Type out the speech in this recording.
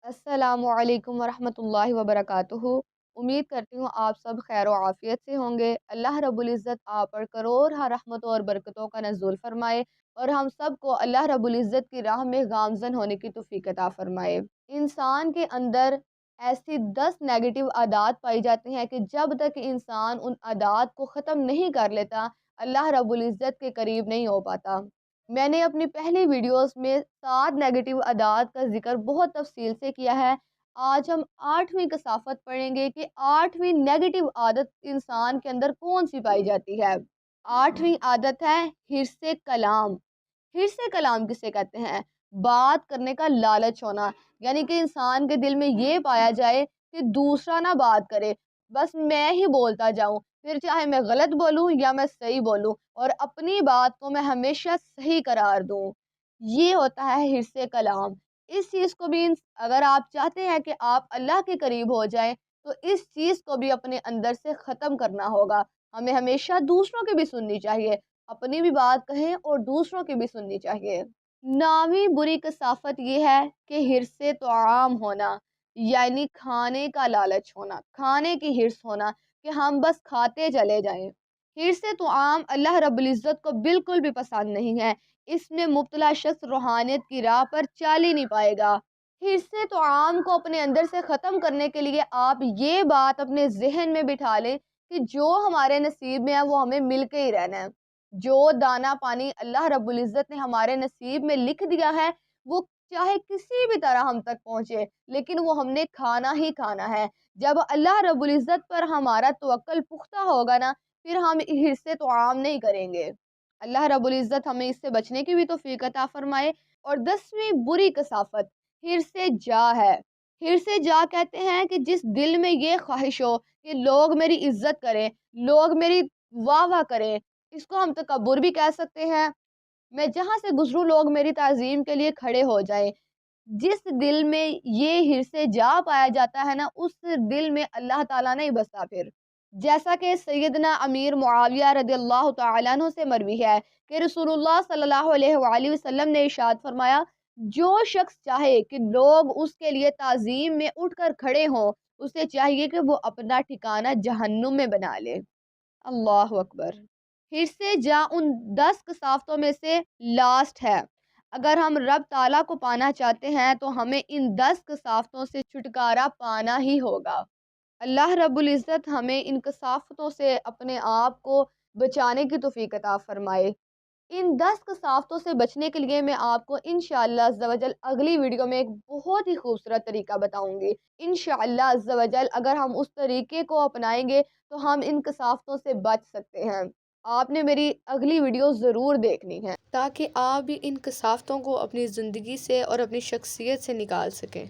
السلام علیکم ورحمۃ اللہ وبرکاتہ۔ امید کرتی ہوں آپ سب خیر و عافیت سے ہوں گے۔ اللہ رب العزت آپ پر کروڑ رحمتوں اور برکتوں کا نزول فرمائے اور ہم سب کو اللہ رب العزت کی راہ میں گامزن ہونے کی توفیق عطا فرمائے۔ انسان کے اندر ایسی 10 نیگیٹو عادات پائی جاتی ہیں کہ جب تک انسان ان عادات کو ختم نہیں کر لیتا، اللہ رب العزت کے قریب نہیں ہو پاتا۔ میں نے اپنی پہلی ویڈیوز میں 7 نیگیٹو عادات کا ذکر بہت تفصیل سے کیا ہے۔ آج ہم 8ویں کثافت پڑھیں گے کہ 8ویں نیگیٹو عادت انسان کے اندر کون سی پائی جاتی ہے۔ 8ویں عادت ہے حرص کلام۔ حرص کلام کسے کہتے ہیں؟ بات کرنے کا لالچ ہونا، یعنی کہ انسان کے دل میں یہ پایا جائے کہ دوسرا نہ بات کرے، بس میں ہی بولتا جاؤں، پھر چاہے میں غلط بولوں یا میں صحیح بولوں، اور اپنی بات کو میں ہمیشہ صحیح قرار دوں۔ یہ ہوتا ہے حرص کلام۔ اس چیز کو بھی اگر آپ چاہتے ہیں کہ آپ اللہ کے قریب ہو جائیں تو اس چیز کو بھی اپنے اندر سے ختم کرنا ہوگا۔ ہمیں ہمیشہ دوسروں کی بھی سننی چاہیے، اپنی بھی بات کہیں اور دوسروں کی بھی سننی چاہیے۔ 9ویں بری کثافت یہ ہے کہ حرص طعام ہونا، یعنی کھانے کا لالچ ہونا، کھانے کی حرص ہونا کہ ہم بس کھاتے چلے جائیں۔ حرص طعام اللہ رب العزت کو بالکل بھی پسند نہیں ہے۔ اس میں مبتلا شخص روحانیت کی راہ پر چال ہی نہیں پائے گا۔ حرص طعام کو اپنے اندر سے ختم کرنے کے لیے آپ یہ بات اپنے ذہن میں بٹھا لیں کہ جو ہمارے نصیب میں ہے وہ ہمیں مل کے ہی رہنا ہے۔ جو دانا پانی اللہ رب العزت نے ہمارے نصیب میں لکھ دیا ہے وہ چاہے کسی بھی طرح ہم تک پہنچے، لیکن وہ ہم نے کھانا ہی کھانا ہے۔ جب اللہ رب العزت پر ہمارا توکل پختہ ہوگا نا، پھر ہم حرص طعام نہیں کریں گے۔ اللہ رب العزت ہمیں اس سے بچنے کی بھی توفیق عطا فرمائے۔ اور 10ویں بری کثافت حرص جاہ ہے۔ حرص جاہ کہتے ہیں کہ جس دل میں یہ خواہش ہو کہ لوگ میری عزت کریں، لوگ میری واہ واہ کریں، اس کو ہم تکبر بھی کہہ سکتے ہیں۔ میں جہاں سے گزروں لوگ میری تعظیم کے لیے کھڑے ہو جائیں۔ جس دل میں یہ حرص جاہ پایا جاتا ہے نا، اس دل میں اللہ تعالیٰ نہیں بستا پھر۔ جیسا کہ سیدنا امیر معاویہ رضی اللہ تعالیٰ عنہ سے مروی ہے کہ رسول اللہ صلی اللہ علیہ وآلہ وسلم نے ارشاد فرمایا، جو شخص چاہے کہ لوگ اس کے لیے تعظیم میں اٹھ کر کھڑے ہوں، اسے چاہیے کہ وہ اپنا ٹھکانہ جہنم میں بنا لے۔ اللہ اکبر۔ حرص جاہ ان 10 کثافتوں میں سے لاسٹ ہے۔ اگر ہم رب تعالیٰ کو پانا چاہتے ہیں تو ہمیں ان 10 کثافتوں سے چھٹکارا پانا ہی ہوگا۔ اللہ رب العزت ہمیں ان کثافتوں سے اپنے آپ کو بچانے کی توفیق عطا فرمائے۔ ان 10 کثافتوں سے بچنے کے لیے میں آپ کو انشاءاللہ عز و جل اگلی ویڈیو میں ایک بہت ہی خوبصورت طریقہ بتاؤں گی۔ انشاءاللہ عز و جل اگر ہم اس طریقے کو اپنائیں گے تو ہم ان کثافتوں سے بچ سکتے ہیں۔ آپ نے میری اگلی ویڈیو ضرور دیکھنی ہے تاکہ آپ بھی ان کثافتوں کو اپنی زندگی سے اور اپنی شخصیت سے نکال سکیں۔